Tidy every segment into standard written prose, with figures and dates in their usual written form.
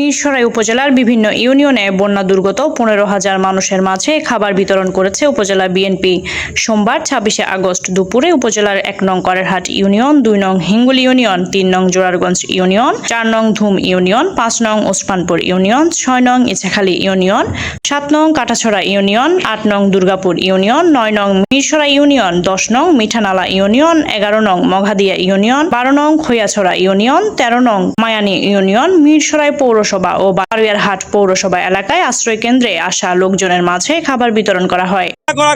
মিরসরাই উপজেলার বিভিন্ন ইউনিয়নে বন্যা দুর্গত 15,000 মানুষের মাঝে খাবার বিতরণ করেছে উপজেলা বিএনপি। সোমবার 26শে আগস্ট দুপুরে উপজেলার 1 নং করেরহাট ইউনিয়ন, 2 নং হিঙ্গুল ইউনিয়ন, 3 নং জোরারগঞ্জ ইউনিয়ন, 4 নং ধুম ইউনিয়ন, 5 নং ওসমানপুর ইউনিয়ন, 6 নং ইছাখালী ইউনিয়ন, 7 নং কাটাছড়া ইউনিয়ন, 8 নং দুর্গাপুর ইউনিয়ন, 9 নং মিরসরাই ইউনিয়ন, 10 নং মিঠানালা ইউনিয়ন, 11 নং মঘাদিয়া ইউনিয়ন, 12 নং খৈয়াছড়া ইউনিয়ন, 13 নং মায়ানী ইউনিয়ন, মিরসরাই পৌরসভা ও বারুইয়ারহাট পৌরসভা এলাকায় আশ্রয় কেন্দ্রে আসা লোকজনের মাঝে খাবার বিতরণ করা হয়।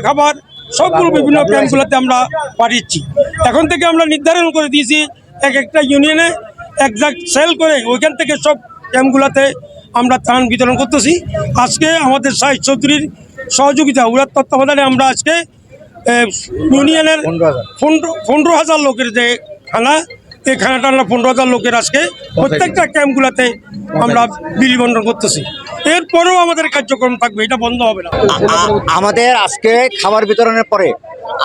খাবার সবগুলো বিভিন্ন ক্যাম্পগুলোতে আমরা পাঠিয়েছি। এখন থেকে আমরা নির্ধারণ করে দিয়েছি এক একটা ইউনিয়নে একজাক্ট সেল করে ওইখান থেকে সব ক্যাম্পগুলোতে আমরা ত্রাণ বিতরণ করতেছি। আজকে আমাদের শাহিদ চৌধুরীর সহযোগিতা উড়ার তত্ত্বাবধানে আমরা আজকে ইউনিয়নের 15,000 লোকের যে খানা, এই খানাটা আমরা 15,000 লোকের আজকে প্রত্যেকটা ক্যাম্পগুলোতে আমরা বিলি বন্টন করতেছি। এরপরেও আমাদের কার্যক্রম থাকবে, এটা বন্ধ হবে না। আমাদের আজকে খাবার বিতরণের পরে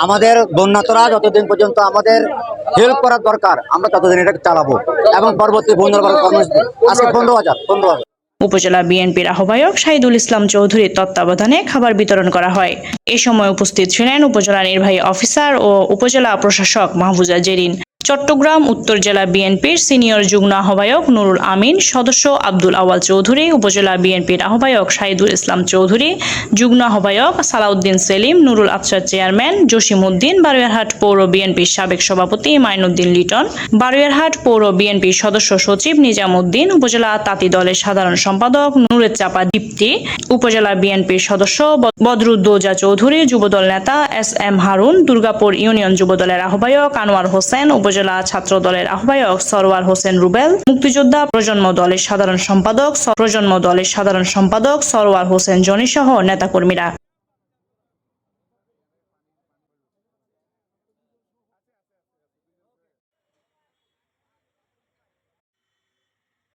আমাদের বন্যাতরা যতদিন পর্যন্ত আমাদের হেল্প করার দরকার আমরা ততদিন এটা চালাবো এবং পরবর্তী বন্যার কর্মসূচি আজকে 15,000 উপজেলা বিএনপির আহ্বায়ক শাহিদুল ইসলাম চৌধুরীর তত্ত্বাবধানে খাবার বিতরণ করা হয়। এ সময় উপস্থিত ছিলেন উপজেলা নির্বাহী অফিসার ও উপজেলা প্রশাসক মাহফুজা জেরিন, চট্টগ্রাম উত্তর জেলা বিএনপির সিনিয়র যুগ্ম আহ্বায়ক নুরুল আমিন, সদস্য আব্দুল আওয়াল চৌধুরী, উপজেলা বিএনপির আহ্বায়ক শাহিদুল ইসলাম চৌধুরী, যুগ্ম আহ্বায়ক সালাউদ্দিন সেলিম, নুরুল আফসার চেয়ারম্যান জসিম উদ্দিন, বারুইয়ারহাট পৌর বিএনপির সাবেক সভাপতি মাইনুদ্দিন লিটন, বারুইয়ারহাট পৌর বিএনপির সদস্য সচিব নিজাম উদ্দিন, উপজেলা তাঁতি দলের সাধারণ সম্পাদক নুরের চাপা দীপ্তি, উপজেলা বিএনপির সদস্য বদরুদ্দৌজা চৌধুরী, যুবদল নেতা SM হারুন, দুর্গাপুর ইউনিয়ন যুবদলের আহ্বায়ক আনোয়ার হোসেন, উপজেলা ছাত্র দলের আহ্বায়ক সরওয়ার হোসেন রুবেল, মুক্তিযোদ্ধা প্রজন্ম দলের সাধারণ সম্পাদক সরওয়ার হোসেন জনি সহ নেতাকর্মীরা।